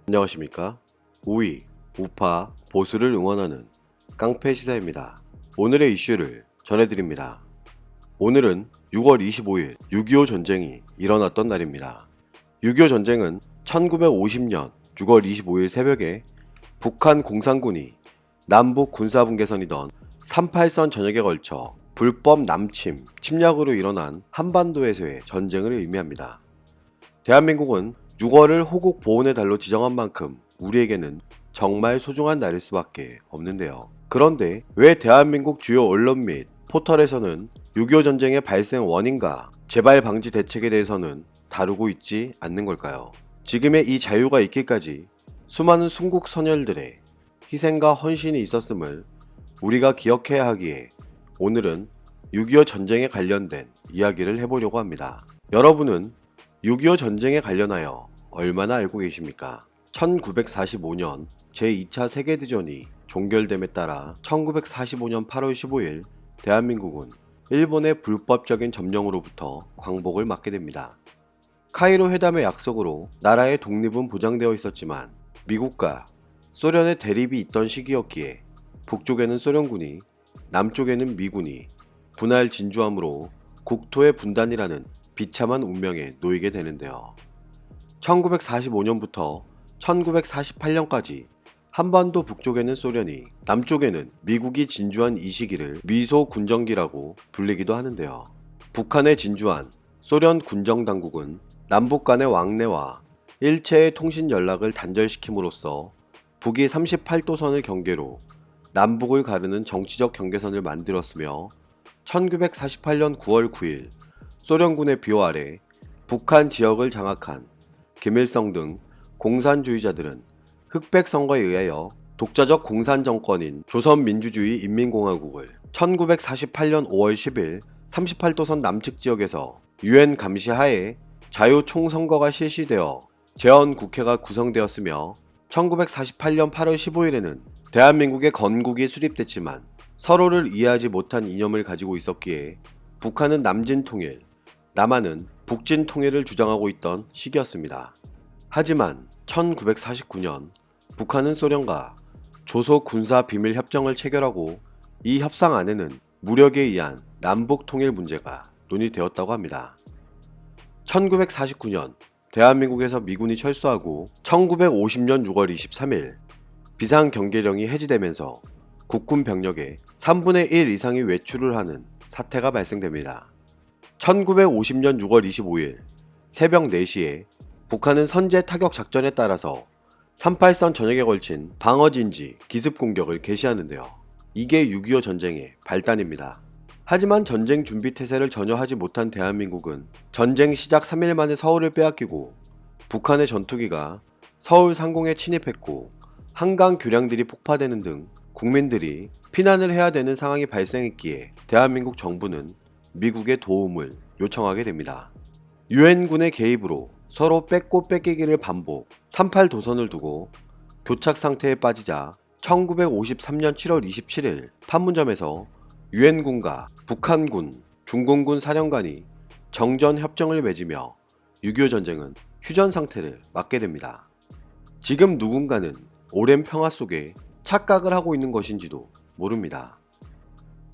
안녕하십니까? 우위, 우파, 보수를 응원하는 깡패 시사입니다. 오늘의 이슈를 전해드립니다. 오늘은 6월 25일 6.25 전쟁이 일어났던 날입니다. 6.25 전쟁은 1950년 6월 25일 새벽에 북한 공산군이 남북 군사분계선이던 38선 전역에 걸쳐 불법 남침, 침략으로 일어난 한반도에서의 전쟁을 의미합니다. 대한민국은 6월을 호국 보훈의 달로 지정한 만큼 우리에게는 정말 소중한 날일 수밖에 없는데요. 그런데 왜 대한민국 주요 언론 및 포털에서는 6.25 전쟁의 발생 원인과 재발 방지 대책에 대해서는 다루고 있지 않는 걸까요? 지금의 이 자유가 있기까지 수많은 순국 선열들의 희생과 헌신이 있었음을 우리가 기억해야 하기에 오늘은 6.25 전쟁에 관련된 이야기를 해보려고 합니다. 여러분은 6.25 전쟁에 관련하여 얼마나 알고 계십니까? 1945년 제2차 세계대전이 종결됨에 따라 1945년 8월 15일 대한민국은 일본의 불법적인 점령으로부터 광복을 맞게 됩니다. 카이로 회담의 약속으로 나라의 독립은 보장되어 있었지만 미국과 소련의 대립이 있던 시기였기에 북쪽에는 소련군이 남쪽에는 미군이 분할 진주함으로 국토의 분단이라는 비참한 운명에 놓이게 되는데요. 1945년부터 1948년까지 한반도 북쪽에는 소련이, 남쪽에는 미국이 진주한 이 시기를 미소 군정기라고 불리기도 하는데요. 북한에 진주한 소련 군정당국은 남북 간의 왕래와 일체의 통신 연락을 단절시킴으로써 북위 38도선을 경계로 남북을 가르는 정치적 경계선을 만들었으며 1948년 9월 9일 소련군의 비호 아래 북한 지역을 장악한 김일성 등 공산주의자들은 흑백 선거에 의하여 독자적 공산 정권인 조선민주주의 인민공화국을 1948년 5월 10일 38도선 남측 지역에서 UN 감시 하에 자유총선거가 실시되어 재헌국회가 구성되었으며 1948년 8월 15일에는 대한민국의 건국이 수립됐지만 서로를 이해하지 못한 이념을 가지고 있었기에 북한은 남진통일, 남한은 북진통일을 주장하고 있던 시기였습니다. 하지만 1949년 북한은 소련과 조소 군사 비밀 협정을 체결하고 이 협상 안에는 무력에 의한 남북 통일 문제가 논의되었다고 합니다. 1949년 대한민국에서 미군이 철수하고 1950년 6월 23일 비상경계령이 해지되면서 국군 병력의 3분의 1 이상이 외출을 하는 사태가 발생됩니다. 1950년 6월 25일 새벽 4시에 북한은 선제 타격 작전에 따라서 38선 전역에 걸친 방어진지 기습 공격을 개시하는데요. 이게 6.25 전쟁의 발단입니다. 하지만 전쟁 준비 태세를 전혀 하지 못한 대한민국은 전쟁 시작 3일 만에 서울을 빼앗기고 북한의 전투기가 서울 상공에 침입했고 한강 교량들이 폭파되는 등 국민들이 피난을 해야 되는 상황이 발생했기에 대한민국 정부는 미국의 도움을 요청하게 됩니다. 유엔군의 개입으로 서로 뺏고 뺏기기를 반복 38도선을 두고 교착 상태에 빠지자 1953년 7월 27일 판문점에서 유엔군과 북한군, 중공군 사령관이 정전 협정을 맺으며 6.25 전쟁은 휴전 상태를 맞게 됩니다. 지금 누군가는 오랜 평화 속에 착각을 하고 있는 것인지도 모릅니다.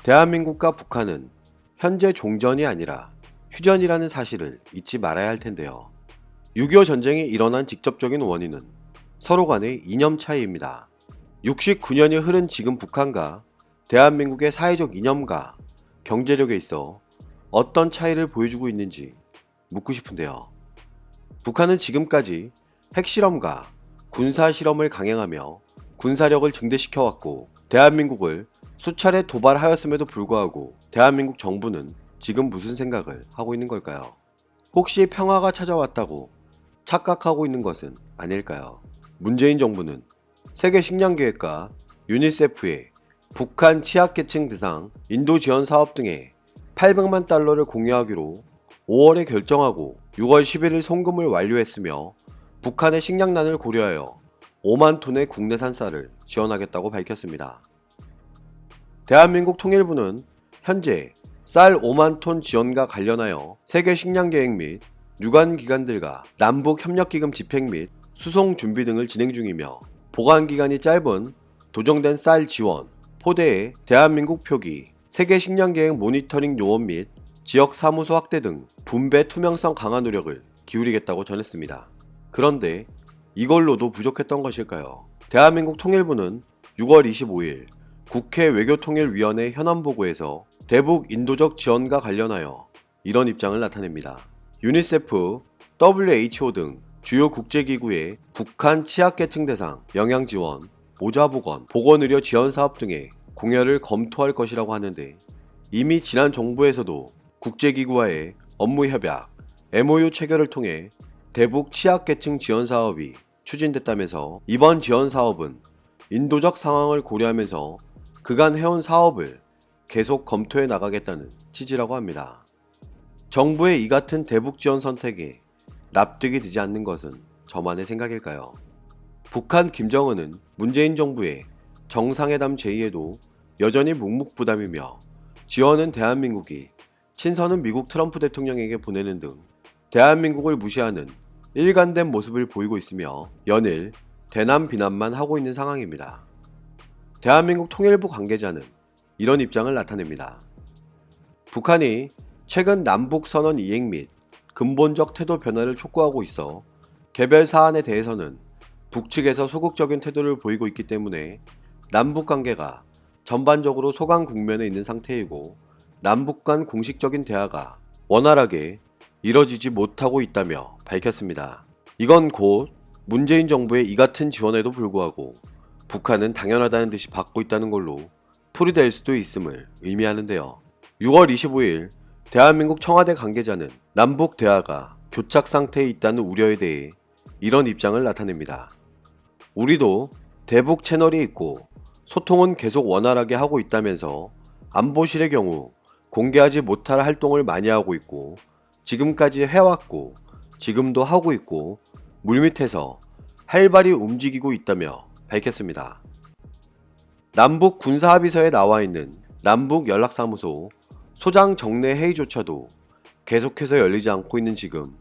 대한민국과 북한은 현재 종전이 아니라 휴전이라는 사실을 잊지 말아야 할 텐데요. 6.25 전쟁이 일어난 직접적인 원인은 서로 간의 이념 차이입니다. 69년이 흐른 지금 북한과 대한민국의 사회적 이념과 경제력에 있어 어떤 차이를 보여주고 있는지 묻고 싶은데요. 북한은 지금까지 핵실험과 군사실험을 강행하며 군사력을 증대시켜왔고 대한민국을 수차례 도발하였음에도 불구하고 대한민국 정부는 지금 무슨 생각을 하고 있는 걸까요? 혹시 평화가 찾아왔다고 착각하고 있는 것은 아닐까요? 문재인 정부는 세계식량계획과 유니세프의 북한 취약계층 대상 인도 지원 사업 등에 800만 달러를 공유하기로 5월에 결정하고 6월 11일 송금을 완료했으며 북한의 식량난을 고려하여 5만 톤의 국내산 쌀을 지원하겠다고 밝혔습니다. 대한민국 통일부는 현재 쌀 5만 톤 지원과 관련하여 세계식량계획 및 유관기관들과 남북협력기금 집행 및 수송 준비 등을 진행 중이며 보관기간이 짧은 도정된 쌀 지원, 포대의 대한민국 표기, 세계 식량계획 모니터링 요원 및 지역 사무소 확대 등 분배 투명성 강화 노력을 기울이겠다고 전했습니다. 그런데 이걸로도 부족했던 것일까요? 대한민국 통일부는 6월 25일 국회 외교통일위원회 현안보고에서 대북 인도적 지원과 관련하여 이런 입장을 나타냅니다. 유니세프, WHO 등 주요 국제기구의 북한 취약계층 대상 영양지원, 모자보건, 보건의료 지원사업 등의 공여를 검토할 것이라고 하는데 이미 지난 정부에서도 국제기구와의 업무협약, MOU 체결을 통해 대북 취약계층 지원사업이 추진됐다면서 이번 지원사업은 인도적 상황을 고려하면서 그간 해온 사업을 계속 검토해 나가겠다는 취지라고 합니다. 정부의 이 같은 대북 지원 선택에 납득이 되지 않는 것은 저만의 생각일까요? 북한 김정은은 문재인 정부의 정상회담 제의에도 여전히 묵묵부담이며 지원은 대한민국이, 친선은 미국 트럼프 대통령에게 보내는 등 대한민국을 무시하는 일관된 모습을 보이고 있으며 연일 대남 비난만 하고 있는 상황입니다. 대한민국 통일부 관계자는 이런 입장을 나타냅니다. 북한이 최근 남북선언 이행 및 근본적 태도 변화를 촉구하고 있어 개별 사안에 대해서는 북측에서 소극적인 태도를 보이고 있기 때문에 남북 관계가 전반적으로 소강 국면에 있는 상태이고 남북 간 공식적인 대화가 원활하게 이뤄지지 못하고 있다며 밝혔습니다. 이건 곧 문재인 정부의 이 같은 지원에도 불구하고 북한은 당연하다는 듯이 받고 있다는 걸로 풀이될 수도 있음을 의미하는데요. 6월 25일 대한민국 청와대 관계자는 남북 대화가 교착 상태에 있다는 우려에 대해 이런 입장을 나타냅니다. 우리도 대북 채널이 있고 소통은 계속 원활하게 하고 있다면서 안보실의 경우 공개하지 못할 활동을 많이 하고 있고 지금까지 해왔고 지금도 하고 있고 물밑에서 활발히 움직이고 있다며 밝혔습니다. 남북 군사합의서에 나와 있는 남북연락사무소 소장 정례 회의조차도 계속해서 열리지 않고 있는 지금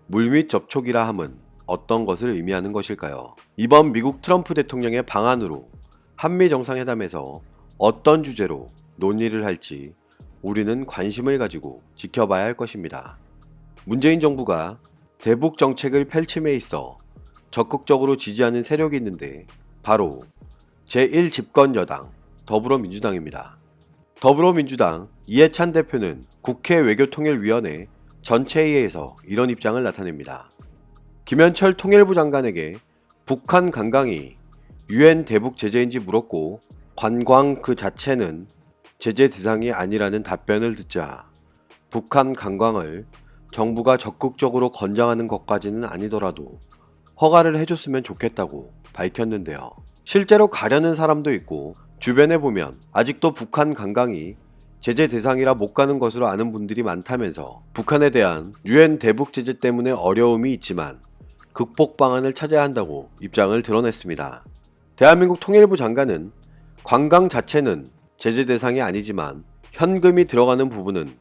물밑 접촉이라 함은 어떤 것을 의미하는 것일까요? 이번 미국 트럼프 대통령의 방안으로 한미 정상회담에서 어떤 주제로 논의를 할지 우리는 관심을 가지고 지켜봐야 할 것입니다. 문재인 정부가 대북 정책을 펼침에 있어 적극적으로 지지하는 세력이 있는데 바로 제1집권 여당 더불어민주당입니다. 더불어민주당 이해찬 대표는 국회 외교통일위원회 전체회의에서 이런 입장을 나타냅니다. 김현철 통일부 장관에게 북한 관광이 UN 대북 제재인지 물었고 관광 그 자체는 제재 대상이 아니라는 답변을 듣자 북한 관광을 정부가 적극적으로 권장하는 것까지는 아니더라도 허가를 해줬으면 좋겠다고 밝혔는데요. 실제로 가려는 사람도 있고 주변에 보면 아직도 북한 관광이 제재 대상이라 못 가는 것으로 아는 분들이 많다면서 북한에 대한 UN 대북 제재 때문에 어려움이 있지만 극복 방안을 찾아야 한다고 입장을 드러냈습니다. 대한민국 통일부 장관은 관광 자체는 제재 대상이 아니지만 현금이 들어가는 부분은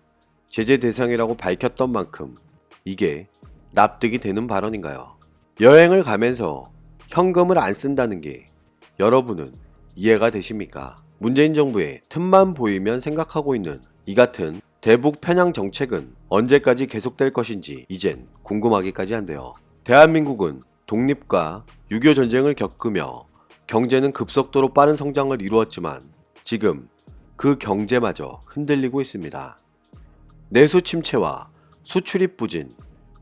제재 대상이라고 밝혔던 만큼 이게 납득이 되는 발언인가요? 여행을 가면서 현금을 안 쓴다는 게 여러분은 이해가 되십니까? 문재인 정부의 틈만 보이면 생각하고 있는 이 같은 대북 편향 정책은 언제까지 계속될 것인지 이젠 궁금하기까지 한데요. 대한민국은 독립과 6.25 전쟁을 겪으며 경제는 급속도로 빠른 성장을 이루었지만 지금 그 경제마저 흔들리고 있습니다. 내수 침체와 수출입 부진,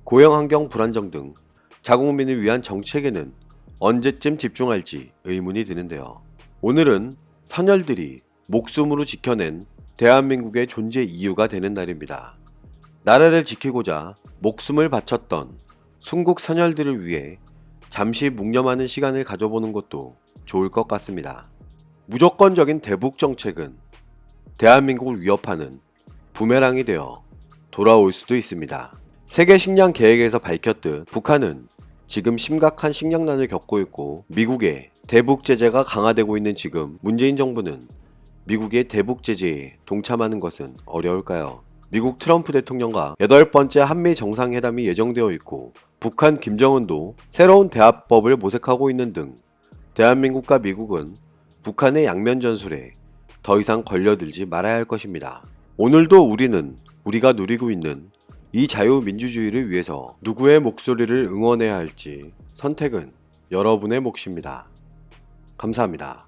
고용환경 불안정 등 자국민을 위한 정책에는 언제쯤 집중할지 의문이 드는데요. 오늘은 선열들이 목숨으로 지켜낸 대한민국의 존재 이유가 되는 날입니다. 나라를 지키고자 목숨을 바쳤던 순국 선열들을 위해 잠시 묵념하는 시간을 가져보는 것도 좋을 것 같습니다. 무조건적인 대북 정책은 대한민국을 위협하는 부메랑이 되어 돌아올 수도 있습니다. 세계 식량 계획에서 밝혔듯 북한은 지금 심각한 식량난을 겪고 있고 미국의 대북 제재가 강화되고 있는 지금 문재인 정부는 미국의 대북 제재에 동참하는 것은 어려울까요? 미국 트럼프 대통령과 8번째 한미 정상회담이 예정되어 있고 북한 김정은도 새로운 대화법을 모색하고 있는 등 대한민국과 미국은 북한의 양면 전술에 더 이상 걸려들지 말아야 할 것입니다. 오늘도 우리는 우리가 누리고 있는 이 자유민주주의를 위해서 누구의 목소리를 응원해야 할지 선택은 여러분의 몫입니다. 감사합니다.